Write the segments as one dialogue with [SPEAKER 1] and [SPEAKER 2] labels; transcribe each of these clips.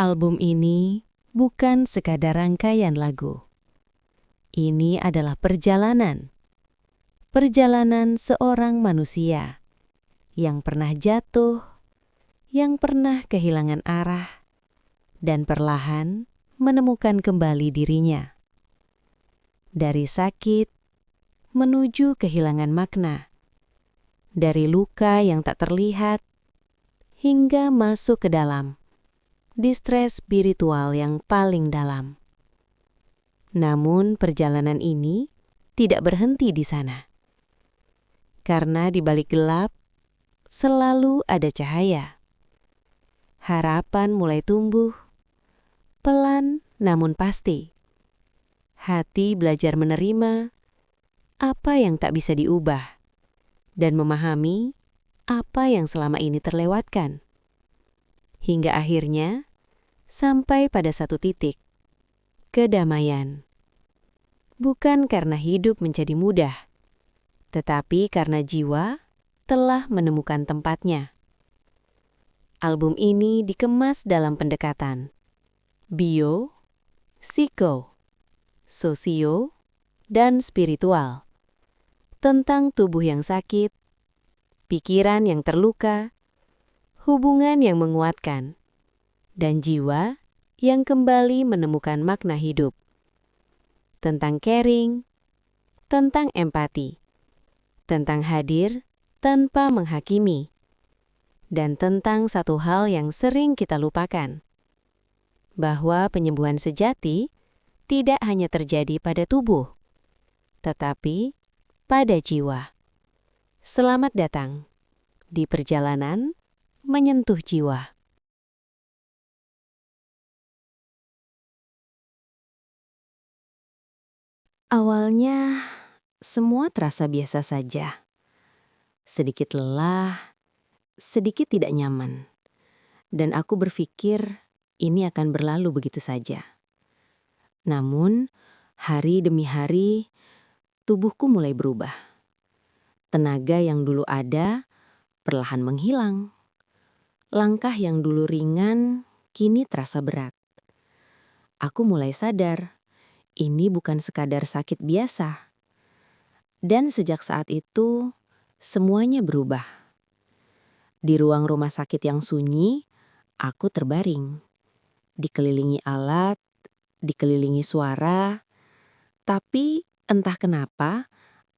[SPEAKER 1] Album ini bukan sekadar rangkaian lagu. Ini adalah perjalanan. Perjalanan seorang manusia yang pernah jatuh, yang pernah kehilangan arah, dan perlahan menemukan kembali dirinya. Dari sakit menuju kehilangan makna. Dari luka yang tak terlihat hingga masuk ke dalam distres spiritual yang paling dalam. Namun perjalanan ini tidak berhenti di sana. Karena di balik gelap selalu ada cahaya. Harapan mulai tumbuh, pelan namun pasti. Hati belajar menerima apa yang tak bisa diubah dan memahami apa yang selama ini terlewatkan. Hingga akhirnya sampai pada satu titik, kedamaian. Bukan karena hidup menjadi mudah, tetapi karena jiwa telah menemukan tempatnya. Album ini dikemas dalam pendekatan bio, psiko, sosio, dan spiritual. Tentang tubuh yang sakit, pikiran yang terluka, hubungan yang menguatkan, dan jiwa yang kembali menemukan makna hidup. Tentang caring, tentang empati, tentang hadir tanpa menghakimi, dan tentang satu hal yang sering kita lupakan, bahwa penyembuhan sejati tidak hanya terjadi pada tubuh, tetapi pada jiwa. Selamat datang di perjalanan menyentuh jiwa. Awalnya, semua terasa biasa saja. Sedikit lelah, sedikit tidak nyaman. Dan aku berpikir ini akan berlalu begitu saja. Namun, hari demi hari, tubuhku mulai berubah. Tenaga yang dulu ada, perlahan menghilang. Langkah yang dulu ringan, kini terasa berat. Aku mulai sadar, ini bukan sekadar sakit biasa. Dan sejak saat itu, semuanya berubah. Di ruang rumah sakit yang sunyi, aku terbaring. Dikelilingi alat, dikelilingi suara, tapi entah kenapa,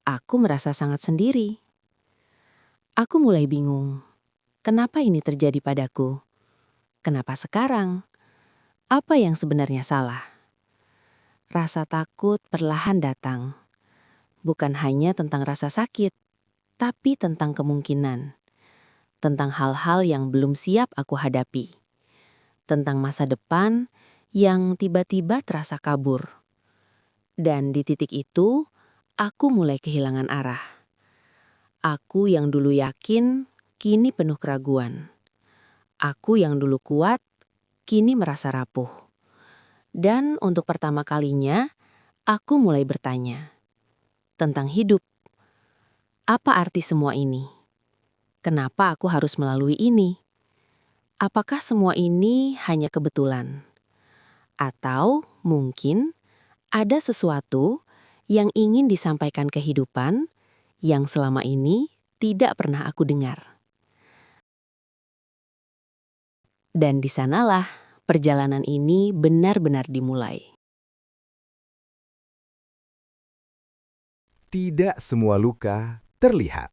[SPEAKER 1] aku merasa sangat sendiri. Aku mulai bingung, kenapa ini terjadi padaku? Kenapa sekarang? Apa yang sebenarnya salah? Rasa takut perlahan datang. Bukan hanya tentang rasa sakit, tapi tentang kemungkinan. Tentang hal-hal yang belum siap aku hadapi. Tentang masa depan yang tiba-tiba terasa kabur. Dan di titik itu, aku mulai kehilangan arah. Aku yang dulu yakin, kini penuh keraguan. Aku yang dulu kuat, kini merasa rapuh. Dan untuk pertama kalinya, aku mulai bertanya tentang hidup. Apa arti semua ini? Kenapa aku harus melalui ini? Apakah semua ini hanya kebetulan? Atau mungkin ada sesuatu yang ingin disampaikan kehidupan yang selama ini tidak pernah aku dengar. Dan di sanalah perjalanan ini benar-benar dimulai.
[SPEAKER 2] Tidak semua luka terlihat.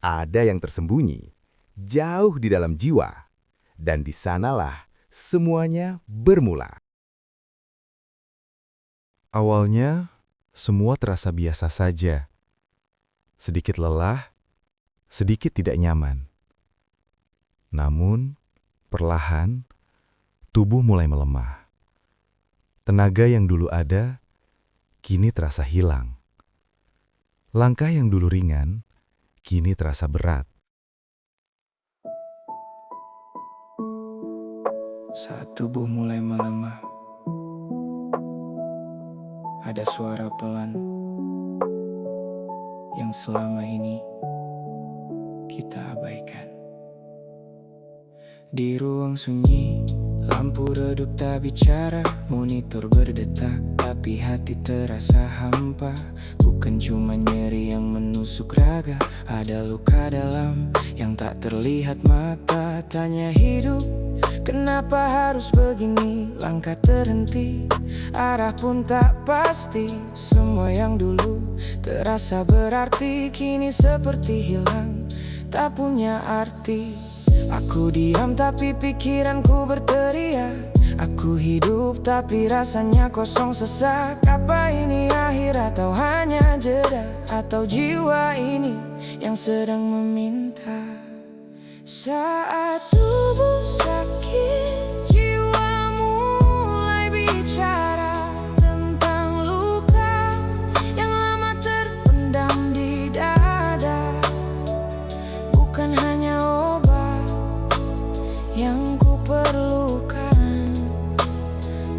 [SPEAKER 2] Ada yang tersembunyi, jauh di dalam jiwa. Dan di sanalah semuanya bermula.
[SPEAKER 3] Awalnya, semua terasa biasa saja. Sedikit lelah, sedikit tidak nyaman. Namun, perlahan, tubuh mulai melemah. Tenaga yang dulu ada, kini terasa hilang. Langkah yang dulu ringan, kini terasa berat.
[SPEAKER 4] Saat tubuh mulai melemah, ada suara pelan yang selama ini kita abaikan. Di ruang sunyi, lampu redup tak bicara, monitor berdetak, tapi hati terasa hampa. Bukan cuma nyeri yang menusuk raga, ada luka dalam yang tak terlihat mata. Tanya hidup, kenapa harus begini? Langkah terhenti, arah pun tak pasti. Semua yang dulu terasa berarti kini seperti hilang, tak punya arti. Aku diam tapi pikiranku berteriak. Aku hidup tapi rasanya kosong sesak. Apa ini akhir atau hanya jeda? Atau jiwa ini yang sedang meminta? Saat tubuh sakit, jiwa mulai bicara tentang luka yang lama terpendam di dada. Bukan hanya obat yang ku perlukan,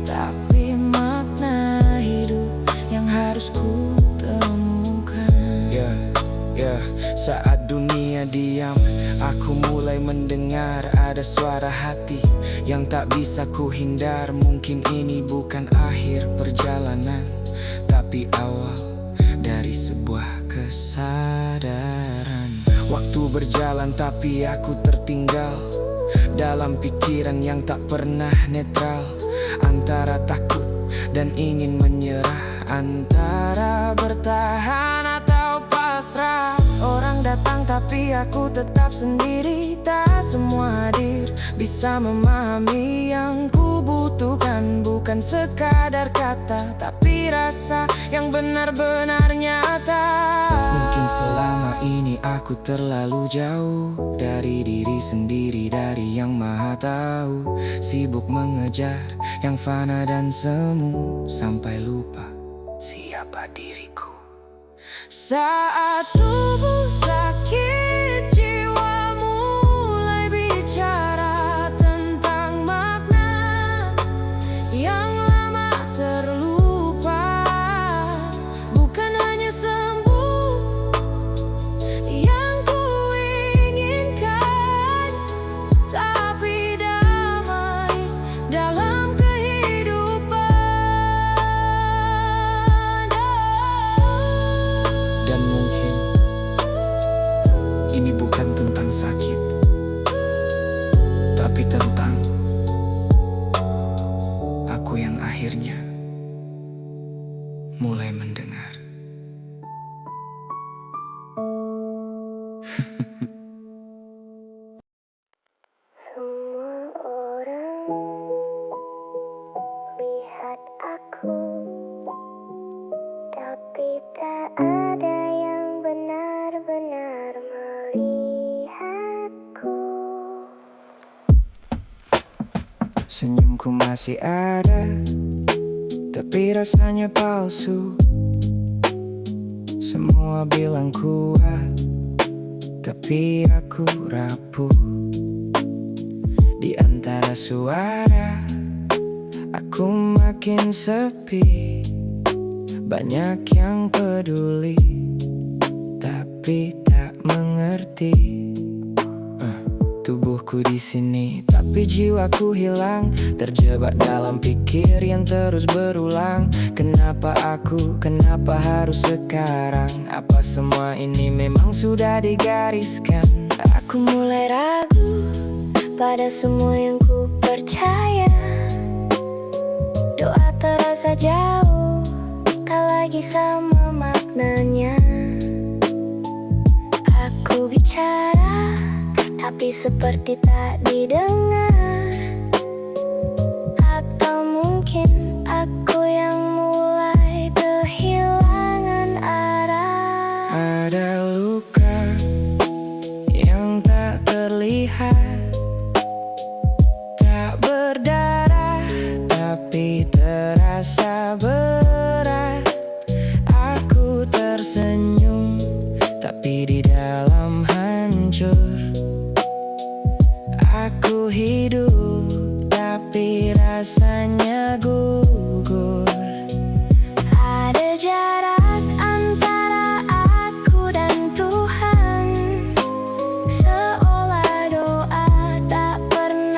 [SPEAKER 4] tapi makna hidup yang harus ku temukan. Saat dunia diam, aku mulai mendengar ada suara hati yang tak bisa ku hindar. Mungkin ini bukan akhir perjalanan, tapi awal dari sebuah kesadaran. Waktu berjalan tapi aku tertinggal dalam pikiran yang tak pernah netral. Antara takut dan ingin menyerah, antara bertahan atau pasrah. Orang datang tapi aku tetap sendiri. Tak semua hadir bisa memahami yang ku butuhkan. Bukan sekadar kata, tapi rasa yang benar-benar nyata. Mungkin selama ini aku terlalu jauh dari diri sendiri, dari yang maha tahu. Sibuk mengejar yang fana dan semu, sampai lupa siapa diriku. Saat tubuh sakit, jiwa mulai bicara tentang makna yang lama terlupa. Bukan hanya sembuh yang ku inginkan, tapi damai dalam kehidupan. Dan mungkin ini bukan tentang sakit, tapi tentang aku yang akhirnya mulai mendengar.
[SPEAKER 5] Semua orang lihat aku, tapi tak ada yang benar-benar melihatku.
[SPEAKER 4] Senyumku masih ada, tapi rasanya palsu. Semua bilang kuat, tapi aku rapuh. Di antara suara, aku makin sepi. Banyak yang peduli, tapi tak mengerti. Tubuhku di sini, tapi jiwaku hilang. Terjebak dalam pikir yang terus berulang. Kenapa aku, kenapa harus sekarang? Apa semua ini memang sudah digariskan?
[SPEAKER 5] Aku mulai ragu pada semua yang ku percaya. Doa terasa jauh, tak lagi sama maknanya. Aku bicara, tapi seperti tak didengar. Atau mungkin aku yang mulai kehilangan arah.
[SPEAKER 4] Ada luka yang tak terlihat, tak berdarah, tapi terasa berat. Aku tersenyum, tapi di dalam hancur. Aku hidup, tapi rasanya gugur.
[SPEAKER 5] Ada jarak antara aku dan Tuhan, seolah doa tak pernah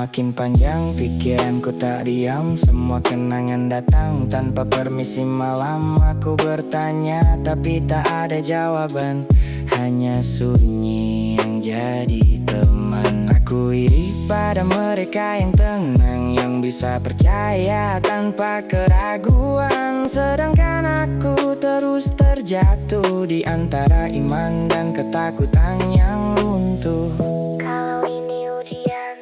[SPEAKER 4] Semakin panjang pikiranku tak diam, semua kenangan datang tanpa permisi malam. Aku bertanya tapi tak ada jawaban, hanya sunyi yang jadi teman. Aku iri pada mereka yang tenang, yang bisa percaya tanpa keraguan. Sedangkan aku terus terjatuh di antara iman dan ketakutan yang runtuh.
[SPEAKER 5] Kalau ini ujian,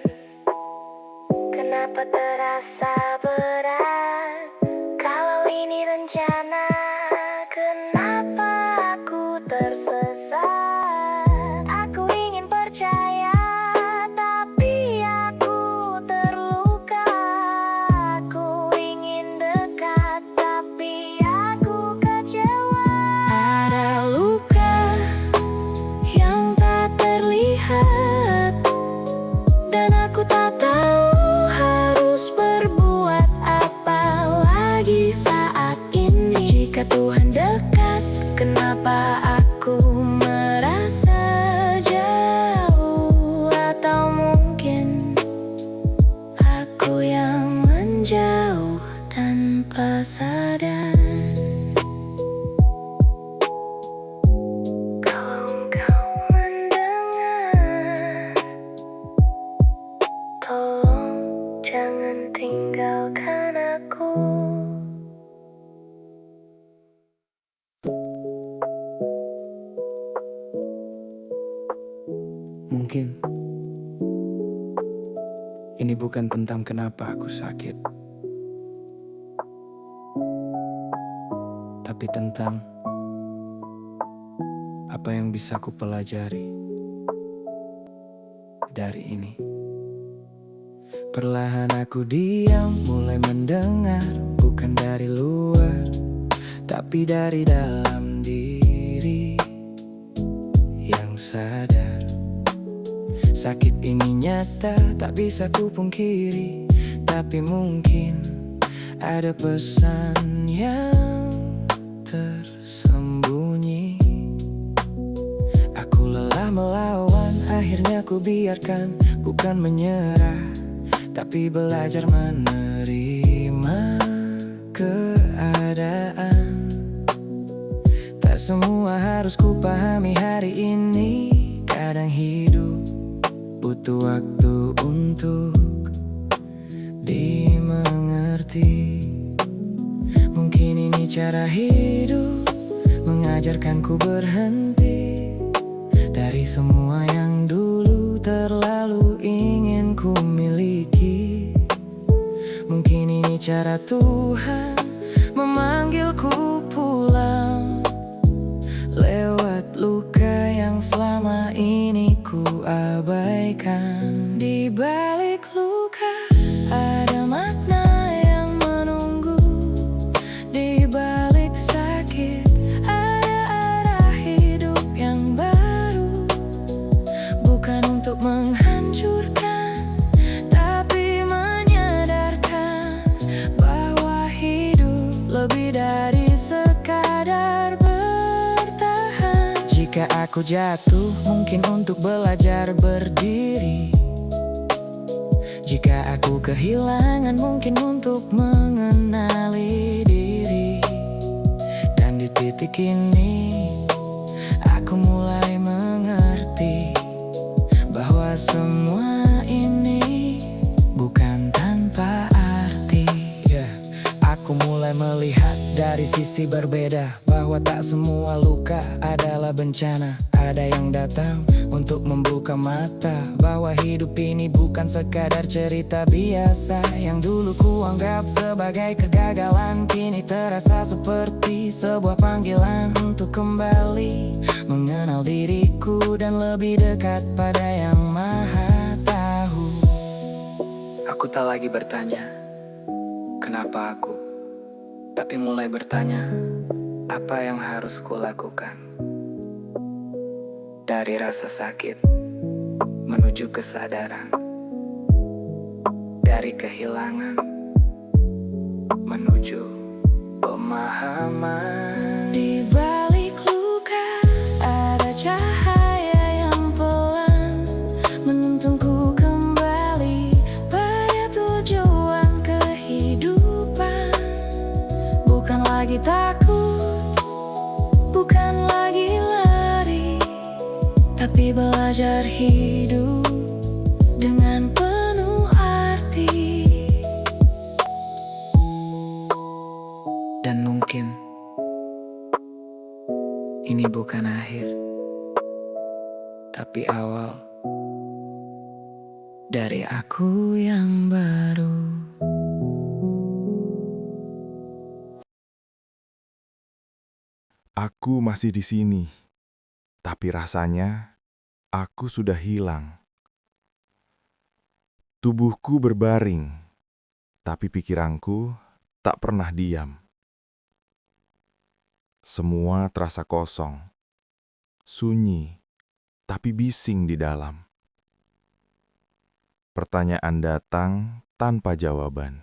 [SPEAKER 5] kenapa terasa berat? Kalau ini rencana, kenapa aku tersesat? Aku ingin percaya, tapi aku terluka. Aku ingin dekat, tapi aku kecewa. Ada luka yang tak terlihat, dan aku tak tahu harus berbuat apa lagi saat ini. Jika Tuhan dekat, kenapa aku merasa jauh? Atau mungkin aku yang menjauh tanpa sadar. Kalau engkau mendengar, tolong jangan tinggalkan aku.
[SPEAKER 4] Mungkin ini bukan tentang kenapa aku sakit, tapi tentang apa yang bisa ku pelajari dari ini. Perlahan aku diam, mulai mendengar, bukan dari luar, tapi dari dalam diri yang sadar. Sakit ini nyata, tak bisa ku pungkiri, tapi mungkin ada pesan yang tersembunyi. Aku lelah melawan, akhirnya ku biarkan, bukan menyerah, tapi belajar menerima keadaan. Tak semua harus ku pahami hari ini, kadang hidup butuh waktu untuk dimengerti. Mungkin ini cara hidup mengajarkanku berhenti dari semua yang dulu terlalu ingin ku miliki. Mungkin ini cara Tuhan memanggilku pulang lewat luka yang selama ini ku abaikan. Di balik luka ada makna yang menunggu. Di balik sakit ada arah hidup yang baru. Bukan untuk menghancurkan, tapi menyadarkan bahwa hidup lebih dari sekadar bertahan. Jika aku jatuh, mungkin untuk belajar berdiri. Jika aku kehilangan, mungkin untuk mengenali diri. Dan di titik ini, aku mulai mengerti bahwa semua ini bukan tanpa arti. Aku mulai melihat dari sisi berbeda, bahwa tak semua luka adalah bencana. Ada yang datang untuk membuka mata, bahwa hidup ini bukan sekadar cerita biasa. Yang dulu kuanggap sebagai kegagalan, kini terasa seperti sebuah panggilan untuk kembali mengenal diriku dan lebih dekat pada Yang Maha Tahu. Aku tak lagi bertanya, kenapa aku? Tapi mulai bertanya, apa yang harus kulakukan? Dari rasa sakit menuju kesadaran, dari kehilangan menuju pemahaman. Di balik luka ada cahaya yang pelan menuntunku kembali takut, bukan lagi lari, tapi belajar hidup dengan penuh arti. Dan mungkin ini bukan akhir, tapi awal dari aku yang baru.
[SPEAKER 3] Aku masih di sini, tapi rasanya aku sudah hilang. Tubuhku berbaring, tapi pikiranku tak pernah diam. Semua terasa kosong, sunyi, tapi bising di dalam. Pertanyaan datang tanpa jawaban.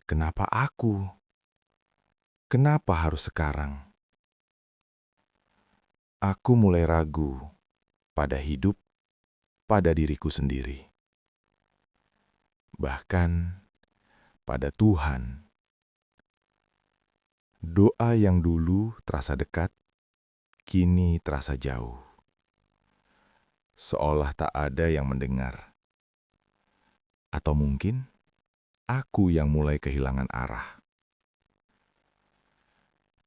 [SPEAKER 3] Kenapa aku? Kenapa harus sekarang? Aku mulai ragu pada hidup, pada diriku sendiri. Bahkan pada Tuhan. Doa yang dulu terasa dekat, kini terasa jauh. Seolah tak ada yang mendengar. Atau mungkin aku yang mulai kehilangan arah.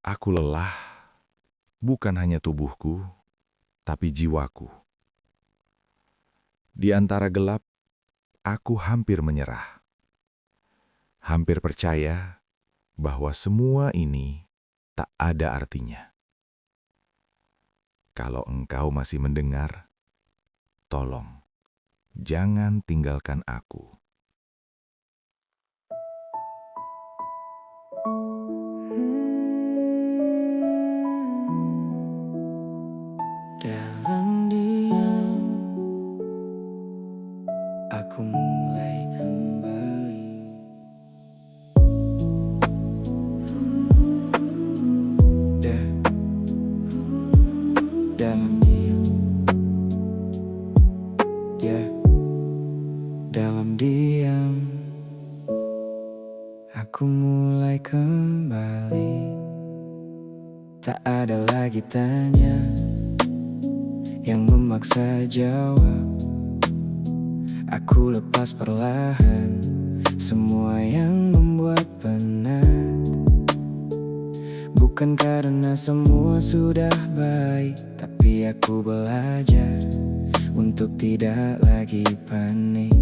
[SPEAKER 3] Aku lelah, bukan hanya tubuhku, tapi jiwaku. Di antara gelap, aku hampir menyerah. Hampir percaya bahwa semua ini tak ada artinya. Kalau engkau masih mendengar, tolong, jangan tinggalkan aku.
[SPEAKER 4] Dalam diam, aku mulai kembali. Dalam diam, dalam diam, aku mulai kembali. Tak ada lagi tanya yang memaksa jawab. Aku lepas perlahan semua yang membuat penat. Bukan karena semua sudah baik, tapi aku belajar untuk tidak lagi panik.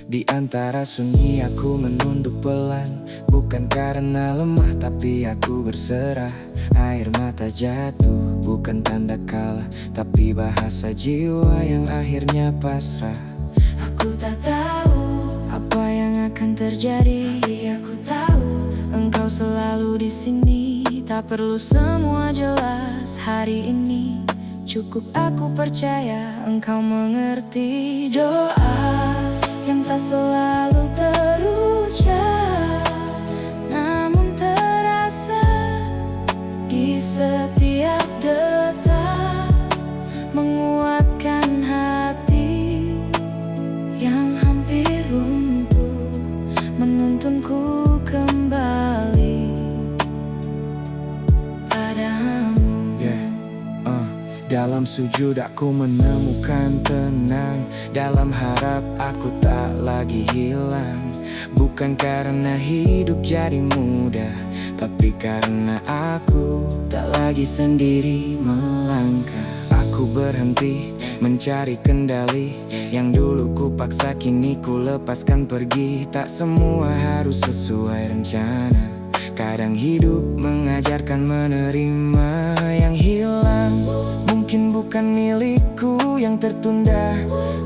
[SPEAKER 4] Di antara sunyi aku menunduk pelan, bukan karena lemah tapi aku berserah. Air mata jatuh bukan tanda kalah, tapi bahasa jiwa yang akhirnya pasrah. Aku tak tahu apa yang akan terjadi, tapi aku tahu engkau selalu di sini. Tak perlu semua jelas hari ini, cukup aku percaya engkau mengerti. Doa yang tak selalu terucap, namun terasa di setiap detak, menguatkan hati yang hampir runtuh, menuntunku kembali padamu. Dalam sujud aku menemukan tenang, dalam harap aku tak lagi hilang. Bukan karena hidup jadi mudah, tapi karena aku tak lagi sendiri melangkah. Aku berhenti mencari kendali, yang dulu ku paksa kini ku lepaskan pergi. Tak semua harus sesuai rencana, kadang hidup mengajarkan menerima yang hilang. Mungkin bukan milikku yang tertunda,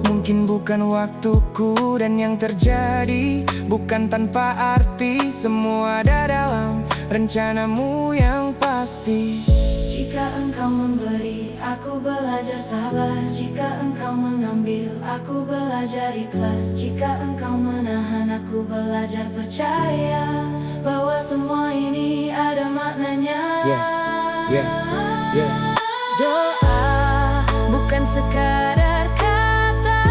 [SPEAKER 4] mungkin bukan waktuku, dan yang terjadi bukan tanpa arti. Semua ada dalam rencanamu yang pasti. Jika engkau memberi, aku belajar sabar. Jika engkau mengambil, aku belajar ikhlas. Jika engkau menahan, aku belajar percaya bahwa semua ini ada maknanya. Doa bukan sekadar kata,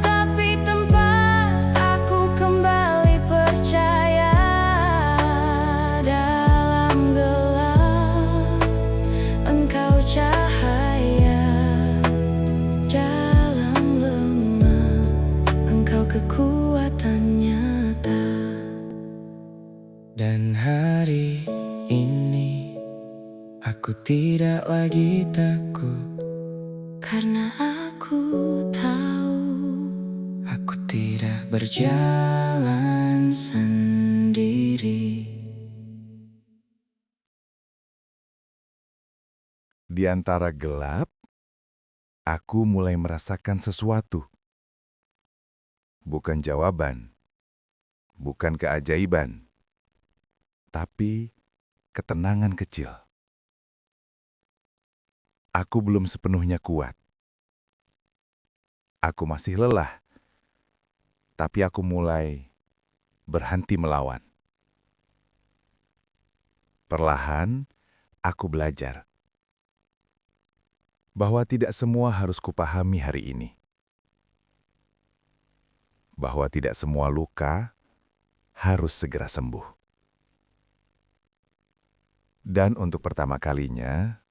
[SPEAKER 4] tapi tempat aku kembali lagi takut,
[SPEAKER 5] Karena aku tahu
[SPEAKER 4] aku tidak berjalan sendiri.
[SPEAKER 3] Di antara gelap, aku mulai merasakan sesuatu. Bukan jawaban, bukan keajaiban, tapi ketenangan kecil. Aku belum sepenuhnya kuat. Aku masih lelah, tapi aku mulai berhenti melawan. Perlahan, aku belajar bahwa tidak semua harus kupahami hari ini. Bahwa tidak semua luka harus segera sembuh. Dan untuk pertama kalinya,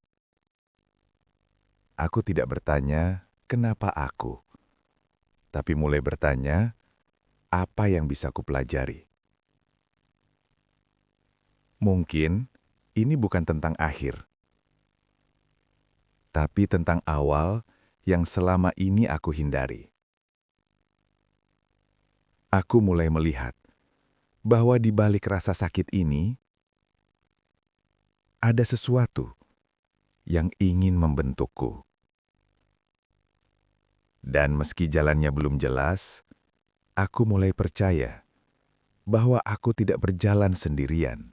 [SPEAKER 3] aku tidak bertanya kenapa aku, tapi mulai bertanya apa yang bisa kupelajari. Mungkin ini bukan tentang akhir, tapi tentang awal yang selama ini aku hindari. Aku mulai melihat bahwa di balik rasa sakit ini ada sesuatu yang ingin membentukku. Dan meski jalannya belum jelas, aku mulai percaya bahwa aku tidak berjalan sendirian.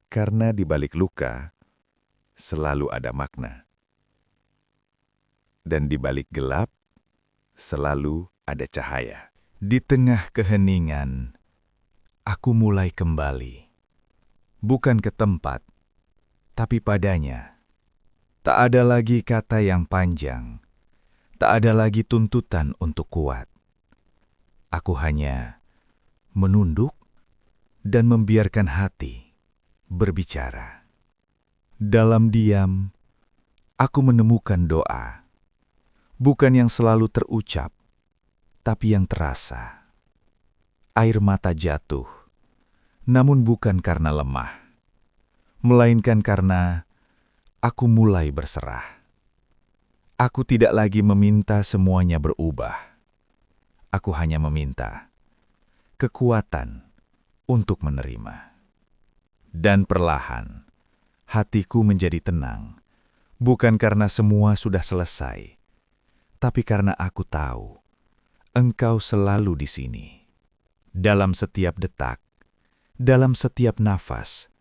[SPEAKER 3] Karena di balik luka selalu ada makna. Dan di balik gelap selalu ada cahaya. Di tengah keheningan, aku mulai kembali. Bukan ke tempat, tapi padanya. Tak ada lagi kata yang panjang. Tak ada lagi tuntutan untuk kuat. Aku hanya menunduk dan membiarkan hati berbicara. Dalam diam, aku menemukan doa. Bukan yang selalu terucap, tapi yang terasa. Air mata jatuh, namun bukan karena lemah, melainkan karena aku mulai berserah. Aku tidak lagi meminta semuanya berubah. Aku hanya meminta kekuatan untuk menerima. Dan perlahan, hatiku menjadi tenang, bukan karena semua sudah selesai, tapi karena aku tahu Engkau selalu di sini. Dalam setiap detak, dalam setiap nafas,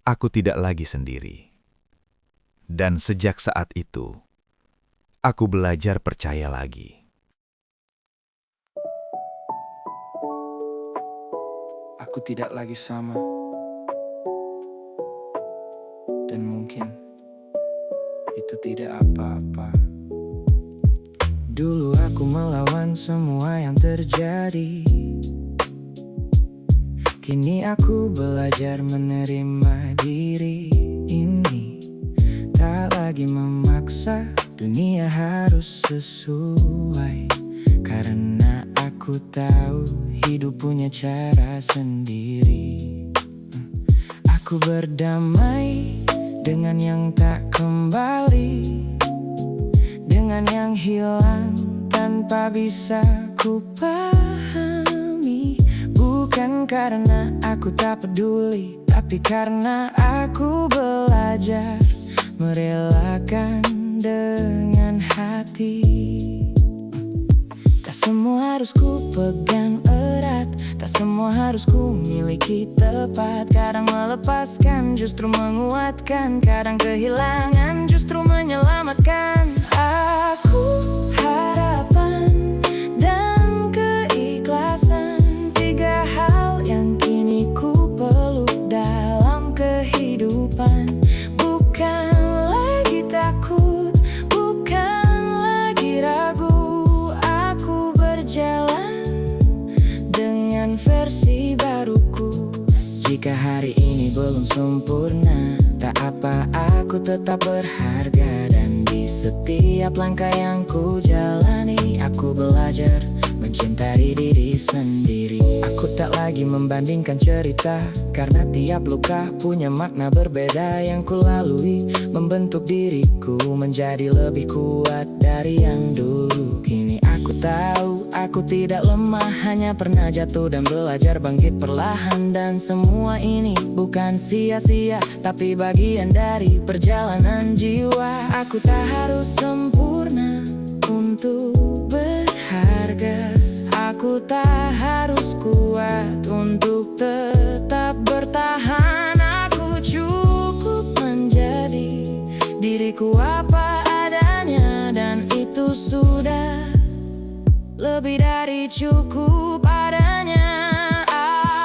[SPEAKER 3] aku tidak lagi sendiri. Dan sejak saat itu, aku belajar percaya lagi.
[SPEAKER 4] Aku tidak lagi sama. Dan mungkin itu tidak apa-apa. Dulu aku melawan semua yang terjadi. Kini aku belajar menerima diri ini. Tak lagi memaksa, dunia harus sesuai. Karena aku tahu hidup punya cara sendiri. Aku berdamai dengan yang tak kembali, dengan yang hilang tanpa bisa ku pahami. Bukan karena aku tak peduli, tapi karena aku belajar merelakan dengan hati. Tak semua harus ku pegang erat, tak semua harus ku miliki tepat. Kadang melepaskan justru menguatkan, kadang kehilangan justru menyelamatkan. Aku harapan dan keikhlasan, tiga hal yang kini ku peluk dalam kehidupan. Bukan lagi takut, bukan lagi ragu. Aku berjalan dengan versi baruku. Jika hari ini belum sempurna, tak apa, aku tetap berharga. Dan di setiap langkah yang ku jalani, aku belajar mencintai diri sendiri. Aku tak lagi membandingkan cerita, karena tiap luka punya makna berbeda yang kulalui, membentuk diriku menjadi lebih kuat dari yang dulu. Kini aku tahu aku tidak lemah, hanya pernah jatuh dan belajar bangkit perlahan. Dan semua ini bukan sia-sia, tapi bagian dari perjalanan jiwa. Aku tak harus sempurna untuk berharga, aku tak harus kuat untuk tetap bertahan. Aku cukup menjadi diriku apa adanya, dan itu sudah lebih dari cukup adanya.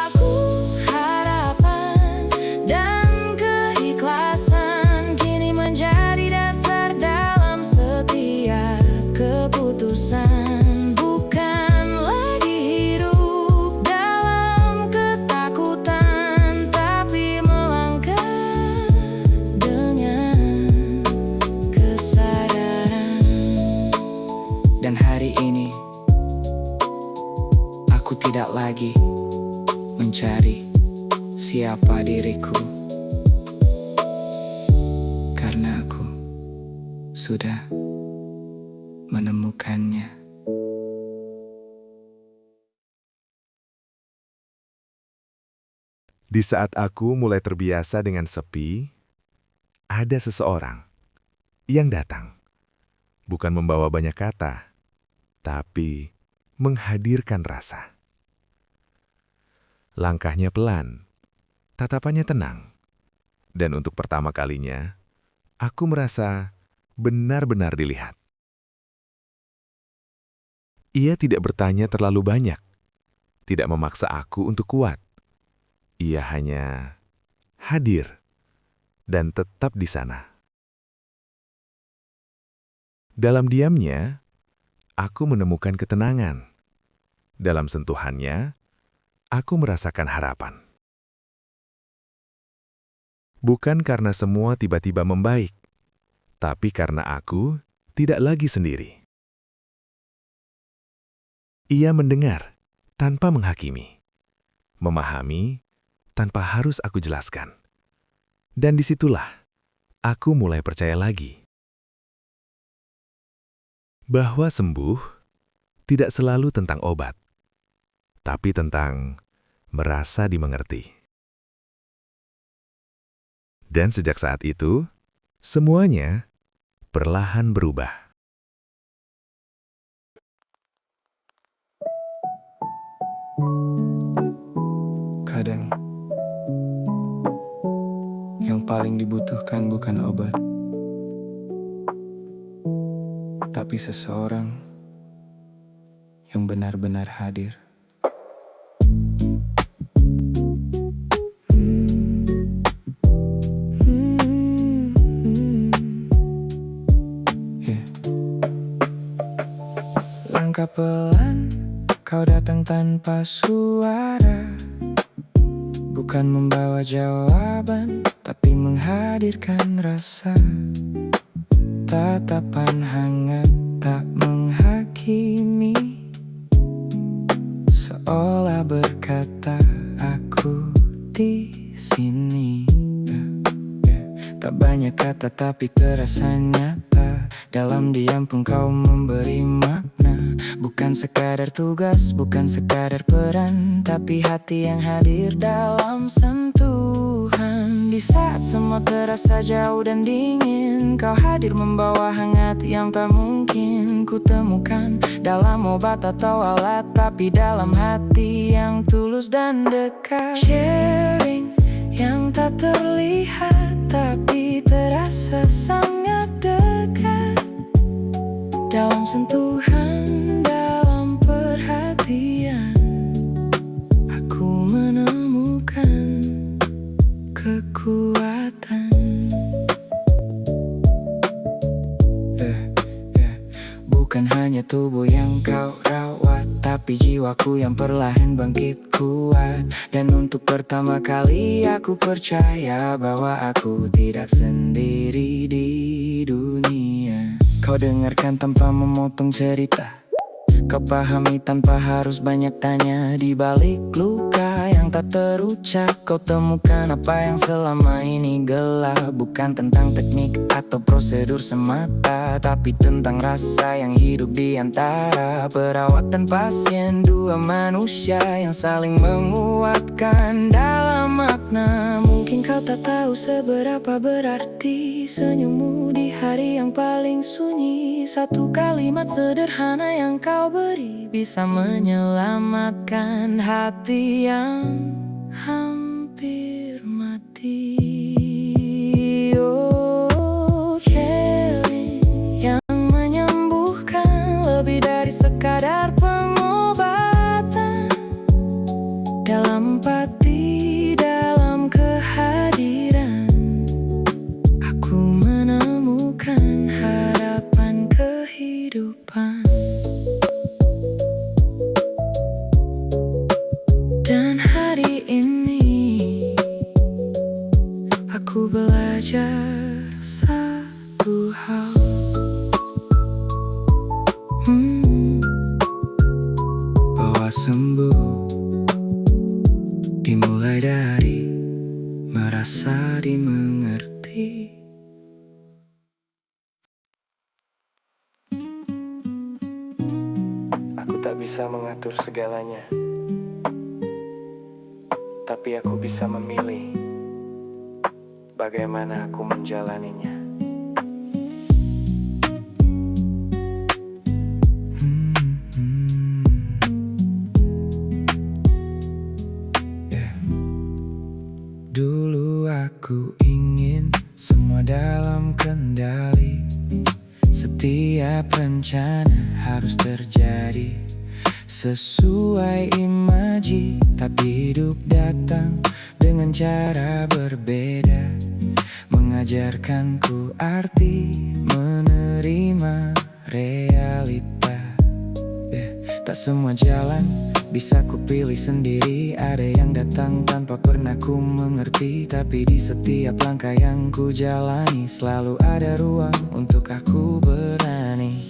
[SPEAKER 4] Aku harapan dan keikhlasan kini menjadi dasar dalam setiap keputusan. Bukan lagi hidup dalam ketakutan, tapi melangkah dengan kesadaran. Dan hari ini aku tidak lagi mencari siapa diriku, karena aku sudah menemukannya.
[SPEAKER 2] Di saat aku mulai terbiasa dengan sepi, ada seseorang yang datang. Bukan membawa banyak kata, tapi menghadirkan rasa. Langkahnya pelan, tatapannya tenang. Dan untuk pertama kalinya, aku merasa benar-benar dilihat. Ia tidak bertanya terlalu banyak, tidak memaksa aku untuk kuat. Ia hanya hadir dan tetap di sana. Dalam diamnya, aku menemukan ketenangan. Dalam sentuhannya, aku merasakan harapan. Bukan karena semua tiba-tiba membaik, tapi karena aku tidak lagi sendiri. Ia mendengar tanpa menghakimi, memahami tanpa harus aku jelaskan. Dan disitulah aku mulai percaya lagi bahwa sembuh tidak selalu tentang obat, tapi tentang merasa dimengerti. Dan sejak saat itu, semuanya perlahan berubah.
[SPEAKER 4] Kadang yang paling dibutuhkan bukan obat, tapi seseorang yang benar-benar hadir. Langkah pelan, kau datang tanpa suara, bukan membawa jawaban, tapi menghadirkan rasa. Tatapan hangat tak menghakimi, seolah berkata aku di sini. Tak banyak kata tapi terasa nyata, dalam diam pun kau memberi makna. Bukan sekadar tugas, bukan sekadar peran, tapi hati yang hadir dalam sentuhan. Di saat semua terasa jauh dan dingin, kau hadir membawa hangat yang tak mungkin ku temukan dalam obat atau alat, tapi dalam hati yang tulus dan dekat. Sharing yang tak terlihat tapi terasa sangat dekat, dalam sentuhan, dalam perhatian, aku menemukan kekuatan. Bukan hanya tubuh yang kau rawat, tapi jiwaku yang perlahan bangkit kuat. Dan untuk pertama kali aku percaya bahwa aku tidak sendiri di dunia. Kau dengarkan tanpa memotong cerita, Kau pahami tanpa harus banyak tanya. Di balik luka yang tak terucap, kau temukan apa yang selama ini gelap. Bukan tentang teknik atau prosedur semata, tapi tentang rasa yang hidup di antara perawat dan pasien. Dua manusia yang saling menguatkan dalam makna. Mungkin kau tak tahu seberapa berarti senyummu di hari yang paling sunyi. Satu kalimat sederhana yang kau beri bisa menyelamatkan hati yang hampir mati. Oh, caring yang menyembuhkan lebih dari sekadar pengobatan. Dalam empati, dalam kehadiran, aku menemukan harapan kehidupan. Dan hari ini aku belajar satu hal, bahwa sembuh dimulai dari merasa dimengerti. Aku tak bisa mengatur segalanya, tapi aku bisa memilih bagaimana aku menjalaninya. Dulu aku ingin semua dalam kendali. Setiap rencana harus terjadi sesuai imaji, tapi hidup datang dengan cara berbeda, mengajarkanku arti menerima realita. Tak semua jalan bisa ku pilih sendiri. Ada yang datang tanpa pernah ku mengerti, tapi di setiap langkah yang ku jalani selalu ada ruang untuk aku berani.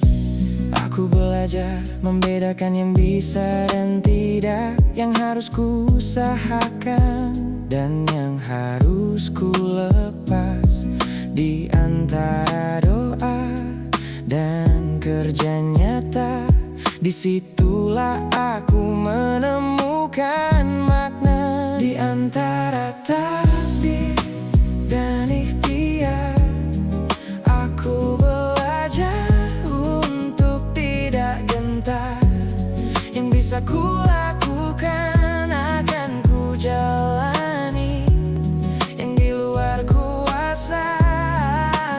[SPEAKER 4] Aku belajar membedakan yang bisa dan tidak, yang harus ku usahakan dan yang harus ku lepas. Di antara doa dan kerja nyata, disitulah aku menemukan makna. Di antara takdir dan ikhtiar, aku belajar untuk tidak gentar. Yang bisa ku lakukan akan ku jalani, yang di luar kuasa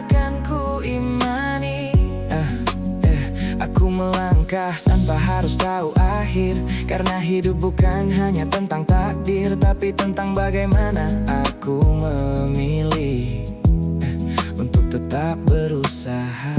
[SPEAKER 4] akan ku imani. Aku melangkah tanpa harus tahu akhir, karena hidup bukan hanya tentang takdir, tapi tentang bagaimana aku memilih untuk tetap berusaha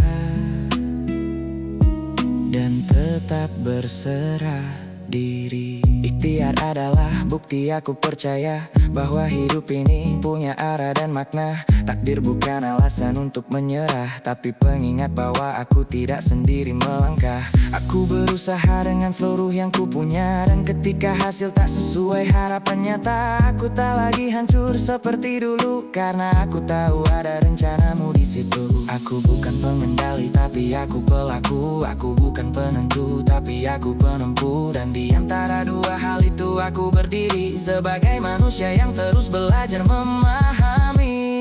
[SPEAKER 4] dan tetap berserah diri. Ikhtiar adalah bukti aku percaya bahwa hidup ini punya arah dan makna. Takdir bukan alasan untuk menyerah, tapi pengingat bahwa aku tidak sendiri melangkah. Aku berusaha dengan seluruh yang ku punya, dan ketika hasil tak sesuai harapan nyata, aku tak lagi hancur seperti dulu, karena aku tahu ada rencanamu di situ. Aku bukan pengendali, tapi aku pelaku. Aku bukan penentu, tapi aku penempuh. Dan di antara dua hal itu aku berdiri sebagai manusia yang terus belajar memahami.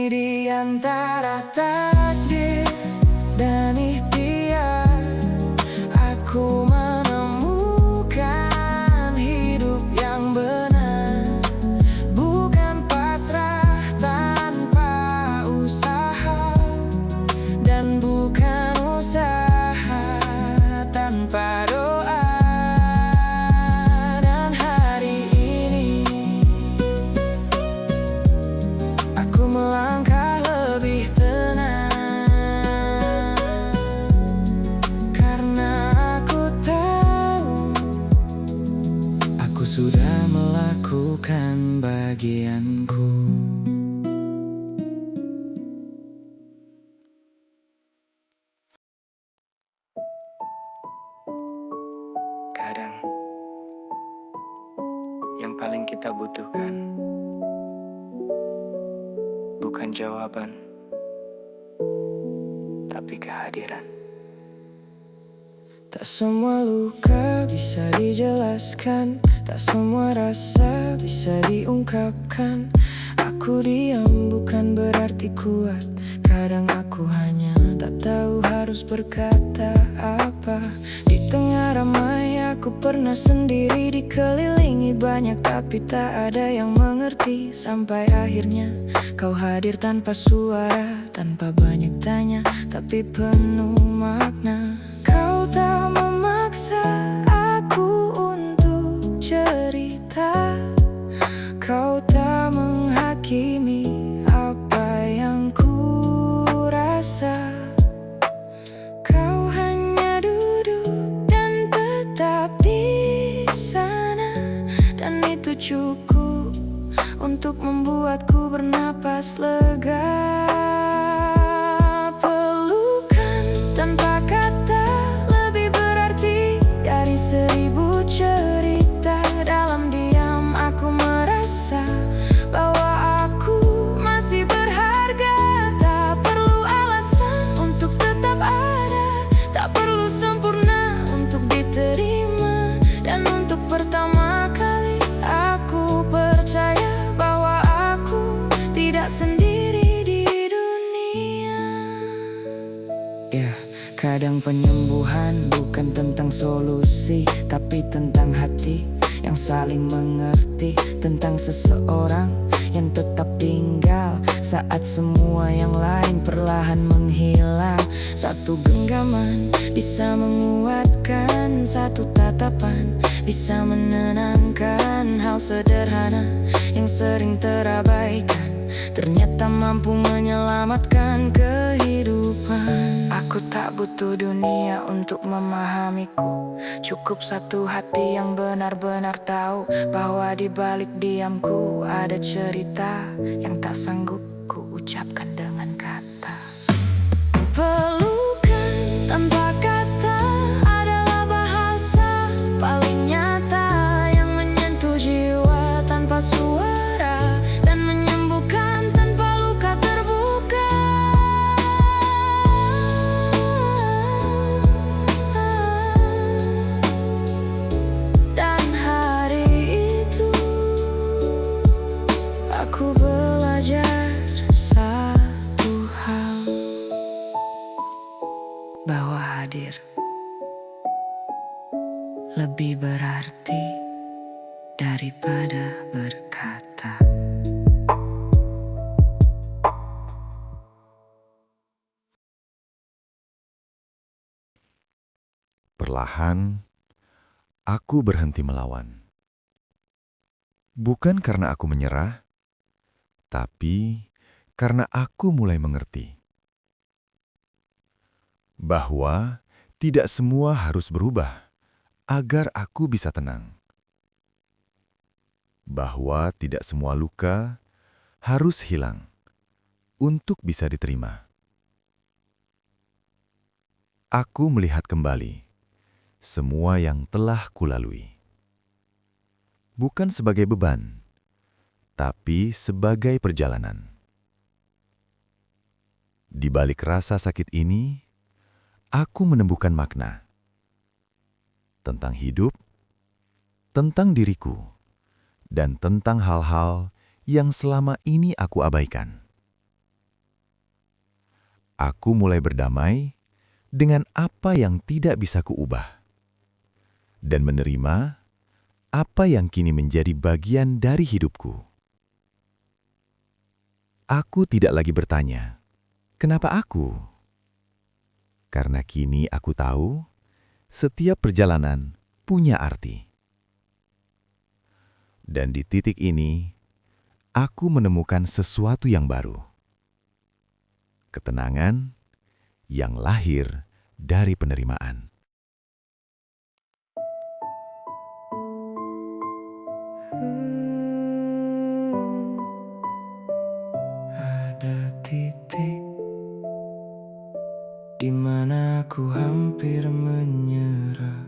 [SPEAKER 4] Di antara takdir dan ikhtiar, aku menemukan hidup yang benar. Bukan pasrah tanpa usaha, dan bukan usaha tanpa doa. Dan hari ini aku melangkah lebih tenang. paling kita butuhkan bukan jawaban, tapi kehadiran. Tak semua luka bisa dijelaskan, tak semua rasa bisa diungkapkan. Aku diam bukan berarti kuat, kadang aku hanya tak tahu harus berkata apa. Di tengah ramai aku pernah sendiri, dikelilingi banyak tapi tak ada yang mengerti. Sampai akhirnya kau hadir tanpa suara, tanpa banyak tanya, tapi penuh makna. Kau tak memaksa aku untuk cerita, kau tak menghakimi apa yang ku rasa. Kau hanya duduk dan tetap di sana, dan itu cukup untuk membuatku bernapas lega. Pelukan tanpa kata lebih berarti dari 1000 cerita. Dalam diam aku merasa bahwa aku masih berharga. Tak perlu alasan untuk tetap ada, tak perlu sempurna untuk diterima. Dan untuk pertama kali aku percaya bahwa aku tidak sendiri di dunia. Ya, kadang penyembuhan bukan tentang solusi, tapi tentang hati yang saling mengerti. Tentang seseorang yang tetap tinggal saat semua yang lain perlahan menghilang. Satu genggaman bisa menguatkan, satu tatapan bisa menenangkan. Hal sederhana yang sering terabaikan ternyata mampu menyelamatkan kehidupan. Aku tak butuh dunia untuk memahamiku, cukup satu hati yang benar-benar tahu bahwa di balik diamku ada cerita yang tak sanggup ku ucapkan dengan kata. Pelukan tanpa kata adalah bahasa paling nyata yang menyentuh jiwa tanpa suara, dan menyembuhkan tanpa luka terbuka. Dan hari itu aku belajar satu hal, bahwa hadir lebih berarti daripada berkata.
[SPEAKER 3] Perlahan, aku berhenti melawan. Bukan karena aku menyerah, tapi karena aku mulai mengerti bahwa tidak semua harus berubah agar aku bisa tenang. Bahwa tidak semua luka harus hilang untuk bisa diterima. Aku melihat kembali semua yang telah kulalui, bukan sebagai beban, tapi sebagai perjalanan. Di balik rasa sakit ini, aku menemukan makna tentang hidup, tentang diriku, dan tentang hal-hal yang selama ini aku abaikan. Aku mulai berdamai dengan apa yang tidak bisa kuubah, dan menerima apa yang kini menjadi bagian dari hidupku. Aku tidak lagi bertanya, kenapa aku? Karena kini aku tahu, setiap perjalanan punya arti. Dan di titik ini, aku menemukan sesuatu yang baru. Ketenangan yang lahir dari penerimaan.
[SPEAKER 4] Ada titik di mana aku hampir menyerah,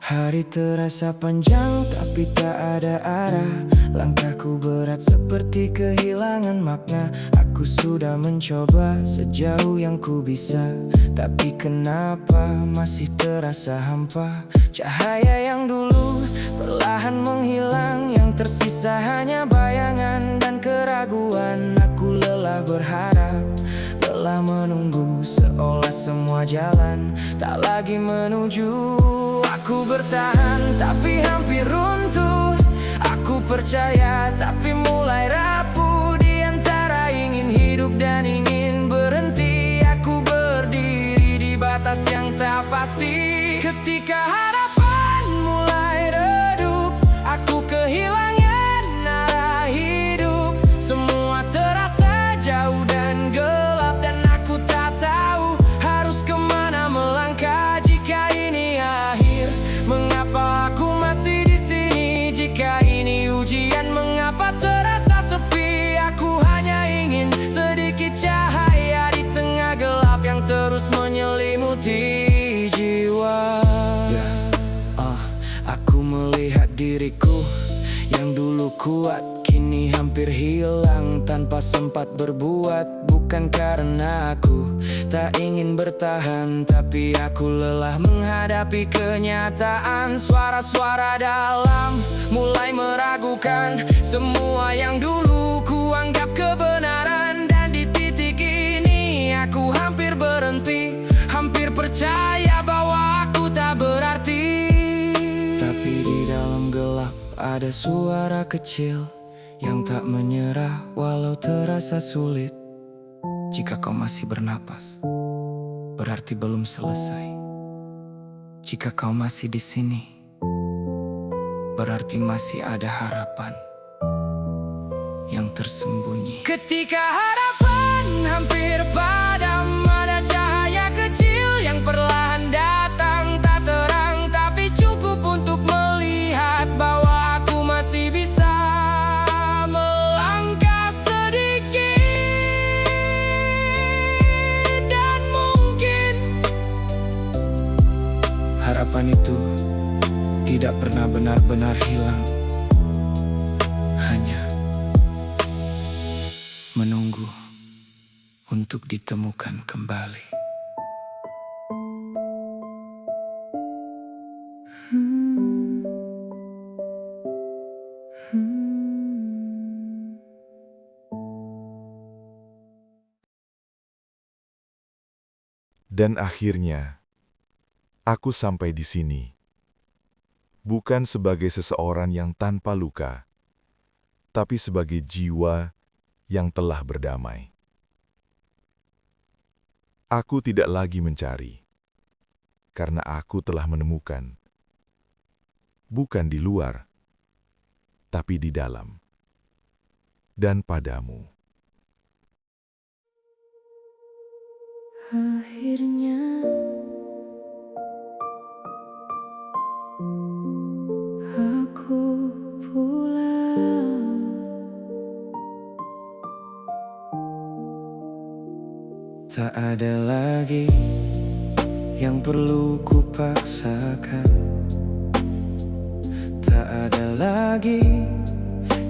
[SPEAKER 4] Hari terasa panjang tapi tak ada arah. Langkahku berat seperti kehilangan makna. Aku sudah mencoba sejauh yang ku bisa, tapi kenapa masih terasa hampa. Cahaya yang dulu perlahan menghilang, yang tersisa hanya bayangan dan keraguan. Aku lelah berharap, lelah menunggu, seolah semua jalan tak lagi menuju. Aku bertahan tapi hampir runtuh. Aku percaya tapi mulai rapuh. Di antara ingin hidup dan ingin berhenti, aku berdiri di batas yang tak pasti. Ketika harapan mulai redup, aku kehilangan arah hidup. Semua terasa jauh dan gelap, dan aku tak tahu harus kemana melangkah. Jika ini akhir, mengapa aku masih di sini? Jika ini ujian, mengapa terasa sepi? Aku hanya ingin sedikit cahaya di tengah gelap yang terus menyelimuti jiwa. Aku melihat diriku yang dulu kuat, kini hampir hilang tanpa sempat berbuat. Bukan karena aku tak ingin bertahan, tapi aku lelah menghadapi kenyataan. Suara-suara dalam mulai meragukan semua yang dulu kuanggap kebenaran. Dan di titik ini aku hampir berhenti, hampir percaya bahwa aku tak berarti. Tapi di dalam gelap ada suara kecil yang tak menyerah walau terasa sulit. Jika kau masih bernapas, berarti belum selesai. Jika kau masih di sini, berarti masih ada harapan yang tersembunyi. Ketika harapan hampir padam, ada cahaya kecil yang perlahan datang. Tak terang tapi cukup untuk melihat bahwa aku masih bisa melangkah sedikit. Dan mungkin harapan itu tidak pernah benar-benar hilang, hanya menunggu untuk ditemukan kembali.
[SPEAKER 2] Dan akhirnya, aku sampai di sini. Bukan sebagai seseorang yang tanpa luka, tapi sebagai jiwa yang telah berdamai. Aku tidak lagi mencari, karena aku telah menemukan. Bukan di luar, tapi di dalam. Dan padamu.
[SPEAKER 5] Akhirnya aku pulang.
[SPEAKER 4] Tak ada lagi yang perlu kupaksakan. Tak ada lagi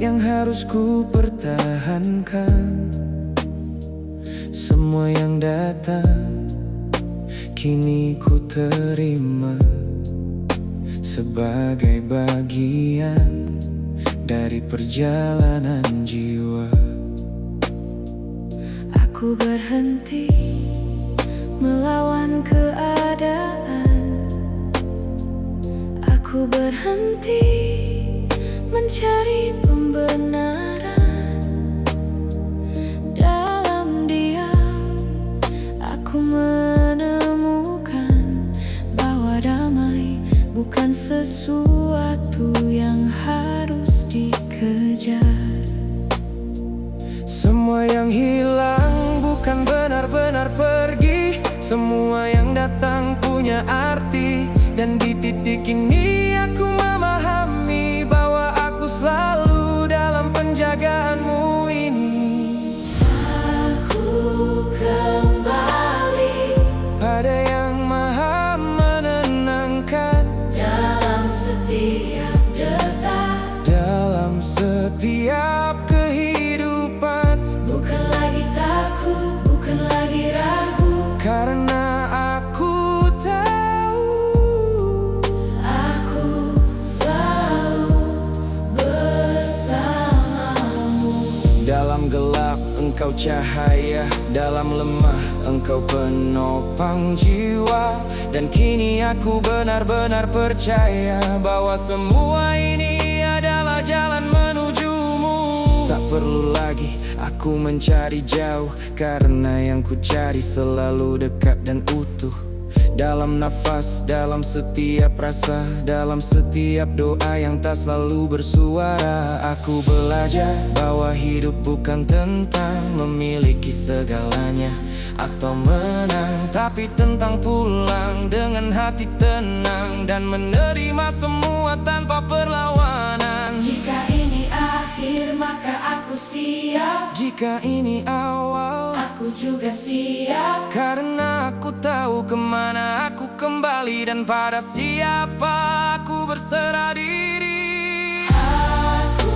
[SPEAKER 4] yang harus ku pertahankan. Semua yang datang kini ku terima sebagai bagian dari perjalanan jiwa.
[SPEAKER 5] Aku berhenti melawan keadaan. Aku berhenti mencari pembenaran. Dalam diam aku menemukan bahwa damai bukan sesuatu yang harus dikejar.
[SPEAKER 4] Semua yang hilang bukan benar-benar pergi. Semua yang datang punya arti. Dan di titik ini aku memahami bahwa aku selalu dalam penjagaanmu ini.
[SPEAKER 5] Aku kembali
[SPEAKER 4] Pada yang maha menenangkan.
[SPEAKER 5] dalam
[SPEAKER 4] engkau cahaya dalam lemah, engkau penopang jiwa. Dan kini aku benar-benar percaya bahwa semua ini adalah jalan menujumu. Tak perlu lagi aku mencari jauh, karena yang ku cari selalu dekat dan utuh. Dalam nafas, dalam setiap rasa, dalam setiap doa yang tak selalu bersuara. Aku belajar bahwa hidup bukan tentang memiliki segalanya atau menang, tapi tentang pulang dengan hati tenang dan menerima semua tanpa perlawanan.
[SPEAKER 6] Jika ini akhir maka aku siap,
[SPEAKER 4] Jika ini awal,
[SPEAKER 6] aku juga siap.
[SPEAKER 4] karena aku tahu kemana aku kembali dan pada siapa aku berserah diri.
[SPEAKER 6] Aku